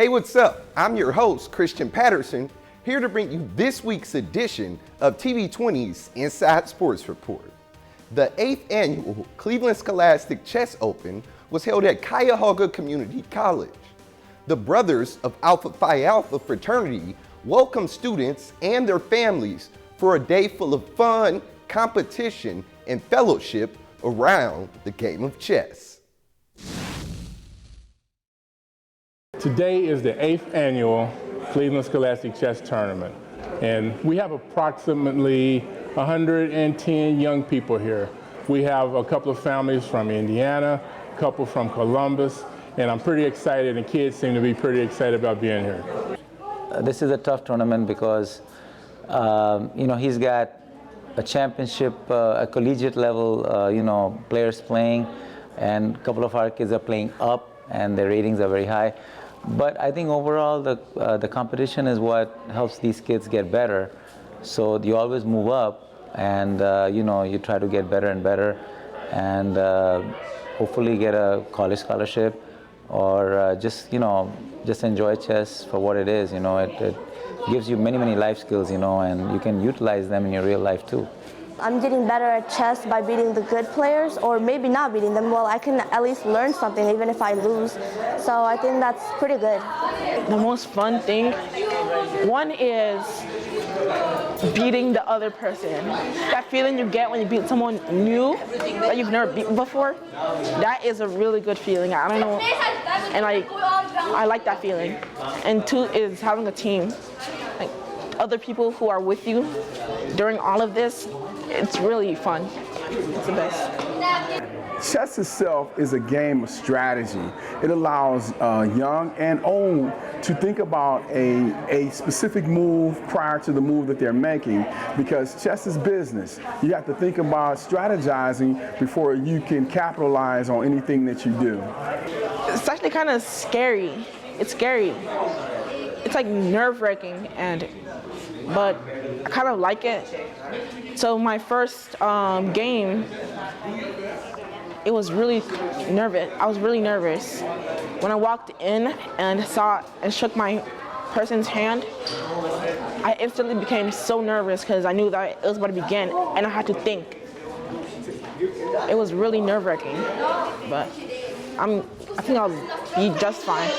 Hey, what's up? I'm your host, Christian Patterson, here to bring you this week's edition of TV20's Inside Sports Report. The 8th annual Cleveland Scholastic Chess Open was held at Cuyahoga Community College. The Brothers of Alpha Phi Alpha fraternity welcomed students and their families for a day full of fun, competition, and fellowship around the game of chess. Today is the 8th annual Cleveland Scholastic Chess Tournament, and we have approximately 110 young people here. We have a couple of families from Indiana, a couple from Columbus, and I'm pretty excited, and kids seem to be pretty excited about being here. This is a tough tournament because, he's got a championship, a collegiate level, players playing, and a couple of our kids are playing up, and their ratings are very high. But I think overall the competition is what helps these kids get better. So you always move up, and you try to get better and better, and hopefully get a college scholarship, or just enjoy chess for what it is. It gives you many life skills, and you can utilize them in your real life too. I'm getting better at chess by beating the good players, or maybe not beating them. Well, I can at least learn something even if I lose. So I think that's pretty good. The most fun thing, one is beating the other person. That feeling you get when you beat someone new that you've never beaten before, that is a really good feeling. I don't know, and I like that feeling. And two is having a team. Like other people who are with you during all of this. It's really fun. It's the best. Chess itself is a game of strategy. It allows young and old to think about a specific move prior to the move that they're making, because chess is business. You have to think about strategizing before you can capitalize on anything that you do. It's actually kind of scary. It's scary. It's like nerve-wracking, but I kind of like it. So my first game, it was really nervous. I was really nervous. When I walked in and saw and shook my person's hand, I instantly became so nervous because I knew that it was about to begin and I had to think. It was really nerve-wracking, but I think I'll be just fine.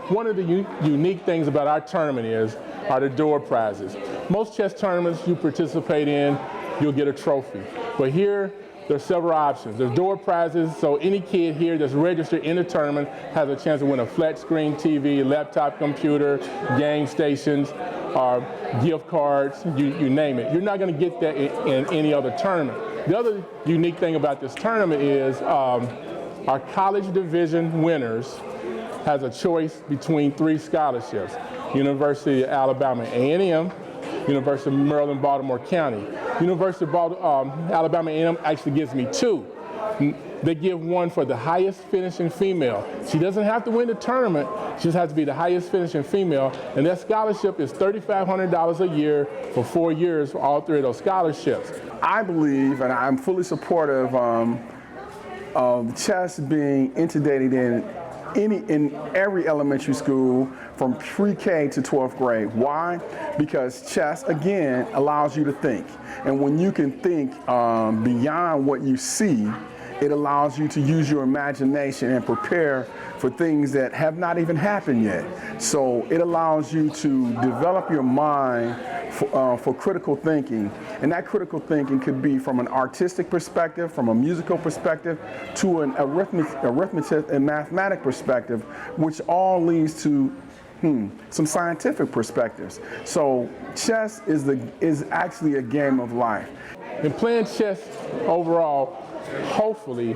One of the unique things about our tournament are the door prizes. Most chess tournaments you participate in, you'll get a trophy. But here, there's several options. There's door prizes, so any kid here that's registered in the tournament has a chance to win a flat screen TV, laptop computer, game stations, or gift cards, you name it. You're not gonna get that in any other tournament. The other unique thing about this tournament is our college division winners has a choice between 3 scholarships: University of Alabama A&M, University of Maryland, Baltimore County. University of Alabama A&M actually gives me 2. They give one for the highest finishing female. She doesn't have to win the tournament, she just has to be the highest finishing female, and that scholarship is $3,500 a year for 4 years for all 3 of those scholarships. I believe, and I'm fully supportive of chess being integrated in every elementary school from pre-K to 12th grade. Why? Because chess, again, allows you to think. And when you can think beyond what you see, it allows you to use your imagination and prepare for things that have not even happened yet. So it allows you to develop your mind for critical thinking. And that critical thinking could be from an artistic perspective, from a musical perspective, to an arithmetic and mathematic perspective, which all leads to some scientific perspectives. So chess is actually a game of life. In playing chess overall, hopefully,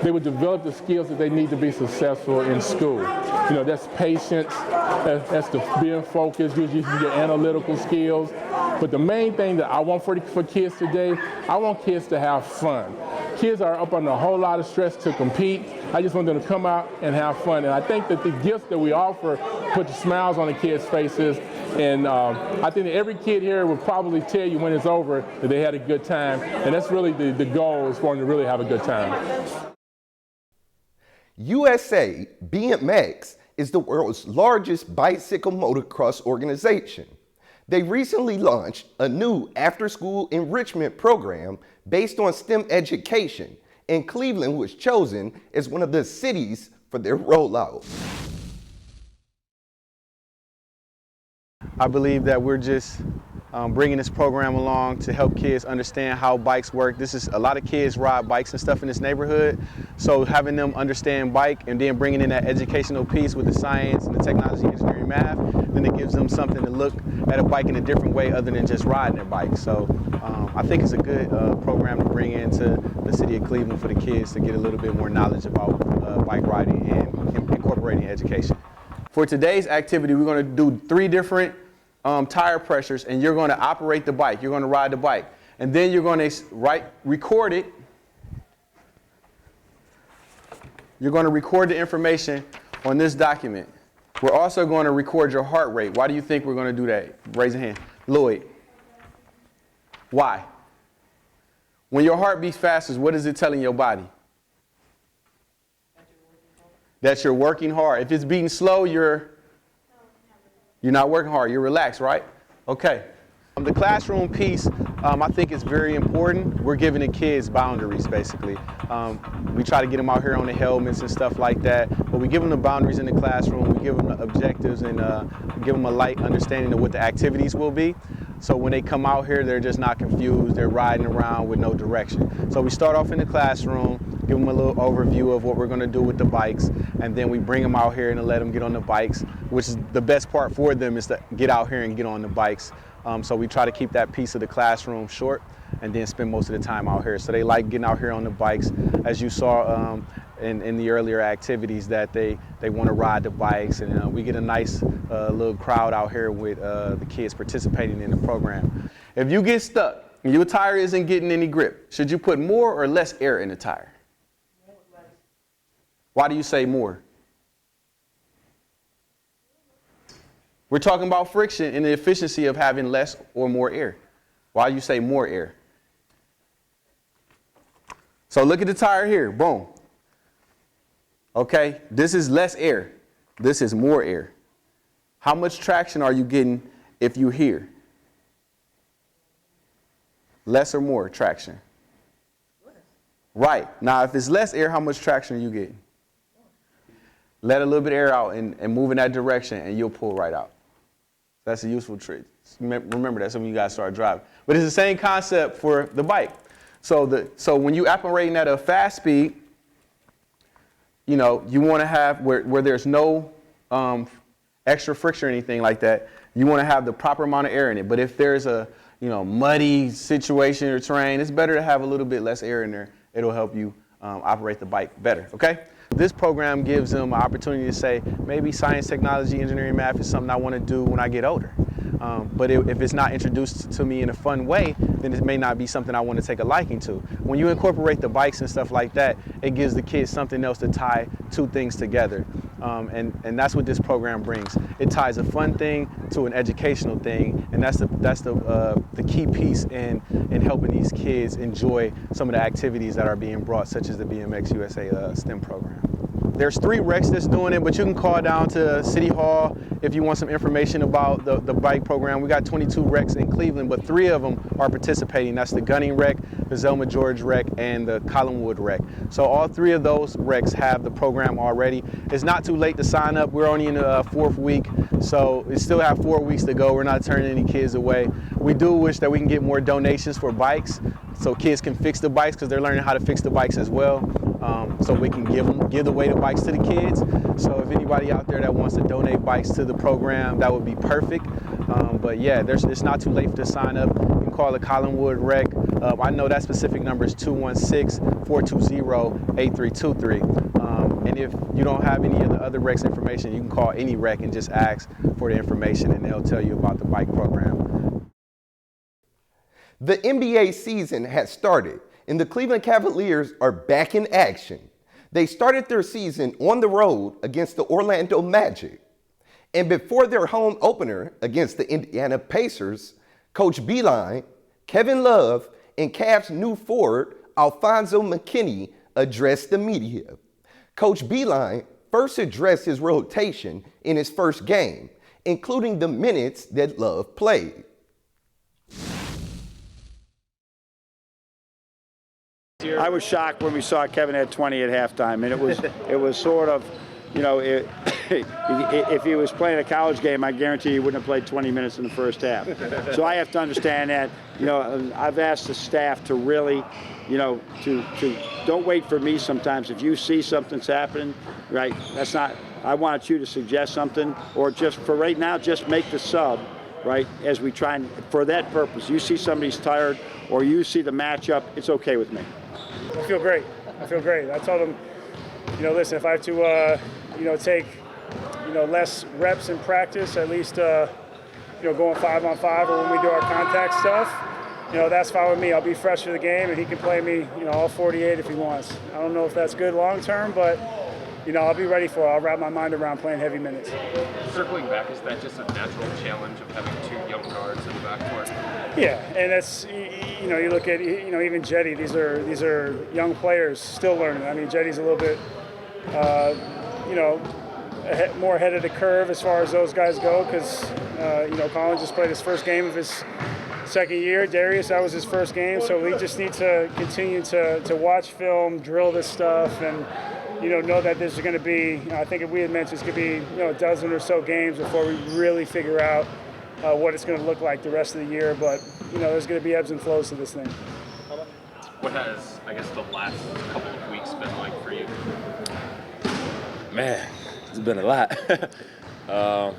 they would develop the skills that they need to be successful in school. That's patience, that's the being focused, using your analytical skills. But the main thing that I want for kids today, I want kids to have fun. Kids are up under a whole lot of stress to compete. I just want them to come out and have fun. And I think that the gifts that we offer put the smiles on the kids' faces. And I think that every kid here will probably tell you when it's over that they had a good time. And that's really the goal, is for them to really have a good time. USA BMX is the world's largest bicycle motocross organization. They recently launched a new after-school enrichment program based on STEM education, and Cleveland was chosen as one of the cities for their rollout. I believe that we're just bringing this program along to help kids understand how bikes work. A lot of kids ride bikes and stuff in this neighborhood, so having them understand bike and then bringing in that educational piece with the science and the technology, engineering, math, then it gives them something to look at a bike in a different way other than just riding their bike. So I think it's a good program to bring into the city of Cleveland for the kids to get a little bit more knowledge about bike riding and incorporating education. For today's activity, we're going to do 3 different tire pressures, and you're going to operate the bike. You're going to ride the bike. And then you're going to record it. You're going to record the information on this document. We're also going to record your heart rate. Why do you think we're going to do that? Raise your hand. Lloyd. Why? When your heart beats fastest, what is it telling your body? That you're working hard. If it's beating slow, you're not working hard. You're relaxed, right? Okay. The classroom piece, I think is very important. We're giving the kids boundaries, basically. We try to get them out here on the helmets and stuff like that, but we give them the boundaries in the classroom. We give them the objectives and give them a light understanding of what the activities will be. So when they come out here, they're just not confused. They're riding around with no direction. So we start off in the classroom, give them a little overview of what we're going to do with the bikes, and then we bring them out here and let them get on the bikes, which is the best part for them, is to get out here and get on the bikes. So we try to keep that piece of the classroom short and then spend most of the time out here. So they like getting out here on the bikes. As you saw in the earlier activities, that they want to ride the bikes, and we get a nice little crowd out here with the kids participating in the program. If you get stuck and your tire isn't getting any grip, should you put more or less air in the tire? Why do you say more? We're talking about friction and the efficiency of having less or more air. Why do you say more air? So look at the tire here, boom. Okay, this is less air. This is more air. How much traction are you getting if you're here? Less or more traction? Right. Now, if it's less air, how much traction are you getting? Let a little bit of air out and move in that direction, and you'll pull right out. That's a useful trick. Remember that, some of you guys start driving. But it's the same concept for the bike. So when you operating at a fast speed, you want to have where there's no extra friction or anything like that. You want to have the proper amount of air in it. But if there's a muddy situation or terrain, it's better to have a little bit less air in there. It'll help you operate the bike better. Okay. This program gives them an opportunity to say, maybe science, technology, engineering, math is something I want to do when I get older. But if it's not introduced to me in a fun way, then it may not be something I want to take a liking to. When you incorporate the bikes and stuff like that, it gives the kids something else to tie 2 things together. And that's what this program brings. It ties a fun thing to an educational thing, and that's the key piece in helping these kids enjoy some of the activities that are being brought, such as the BMX USA STEM program. There's 3 recs that's doing it, but you can call down to City Hall if you want some information about the bike program. We got 22 recs in Cleveland, but 3 of them are participating. That's the Gunning rec, the Zelma George rec, and the Collinwood rec. So all 3 of those recs have the program already. It's not too late to sign up. We're only in the 4th week, so we still have 4 weeks to go. We're not turning any kids away. We do wish that we can get more donations for bikes, so kids can fix the bikes, because they're learning how to fix the bikes as well. So we can give away the bikes to the kids. So if anybody out there that wants to donate bikes to the program, that would be perfect. But yeah, it's not too late to sign up. You can call the Collinwood rec. I know that specific number is 216-420-8323. And if you don't have any of the other recs information, you can call any rec and just ask for the information, and they'll tell you about the bike program. The NBA season has started, and the Cleveland Cavaliers are back in action. They started their season on the road against the Orlando Magic. And before their home opener against the Indiana Pacers, Coach Beilein, Kevin Love, and Cavs new forward Alfonso McKinney addressed the media. Coach Beilein first addressed his rotation in his first game, including the minutes that Love played. I was shocked when we saw Kevin had 20 at halftime, and it was sort of, you know, if he was playing a college game, I guarantee he wouldn't have played 20 minutes in the first half. So I have to understand that. You know, I've asked the staff to really, you know, to don't wait for me sometimes. If you see something's happening, right, that's not, I want you to suggest something, or just for right now, just make the sub, right, as we try and, for that purpose. You see somebody's tired, or you see the matchup, it's okay with me. I feel great. I feel great. I told him, you know, listen, if I have to, you know, take, you know, less reps in practice, at least, you know, going 5-on-5 or when we do our contact stuff, you know, that's fine with me. I'll be fresh for the game, and he can play me, you know, all 48 if he wants. I don't know if that's good long term, but, you know, I'll be ready for it. I'll wrap my mind around playing heavy minutes. Circling back, is that just a natural challenge of having two young guards in the backcourt? Yeah, and that's, you know, you look at, you know, even Jetty. These are young players still learning. I mean, Jetty's a little bit, you know, more ahead of the curve as far as those guys go, because you know, Colin just played his first game of his second year. Darius, that was his first game, so we just need to continue to watch film, drill this stuff, and you know that there's going to be, I think if we had mentioned, it's going to be, you know, a dozen or so games before we really figure out what it's going to look like the rest of the year. But you know, there's going to be ebbs and flows to this thing. What has, I guess, the last couple of weeks been like for you? Man, it's been a lot. Yeah,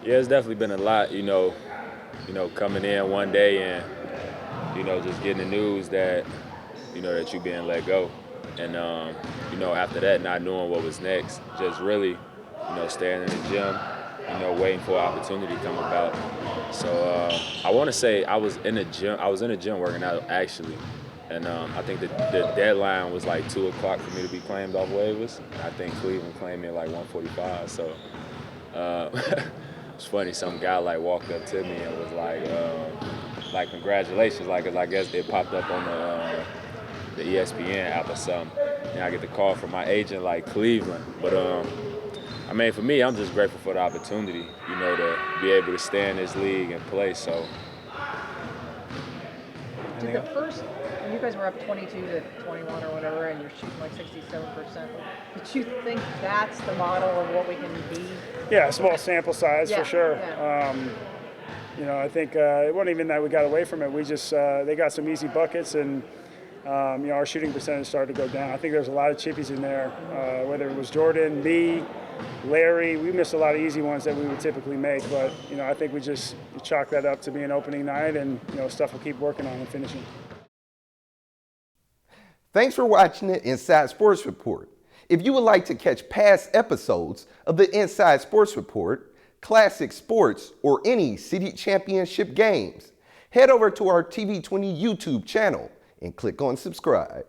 it's definitely been a lot. You know, coming in one day and, you know, just getting the news that, you know, that you're being let go. And, you know, after that, not knowing what was next, just really, you know, staying in the gym, you know, waiting for an opportunity to come about. So I want to say I was in the gym working out, actually. And I think the deadline was like 2 o'clock for me to be claimed off waivers. I think Cleveland claimed me at like 1:45. So it's funny, some guy like walked up to me and was like congratulations, like, 'cause I guess it popped up on the ESPN app or something. And I get the call from my agent like Cleveland. But I mean, for me, I'm just grateful for the opportunity, you know, to be able to stay in this league and play. So. Did the first, when you guys were up 22-21 or whatever, and you're shooting like 67%, did you think that's the model of what we can be? Yeah, small sample size, yeah, for sure. Yeah. You know, I think it wasn't even that we got away from it. We just, they got some easy buckets, and you know, our shooting percentage started to go down. I think there's a lot of chippies in there, whether it was Jordan, me, Larry. We missed a lot of easy ones that we would typically make, but you know, I think we just chalk that up to be an opening night, and you know, stuff we'll keep working on and finishing. Thanks for watching the Inside Sports Report. If you would like to catch past episodes of the Inside Sports Report, Classic Sports, or any city championship games, head over to our TV20 YouTube channel and click on subscribe.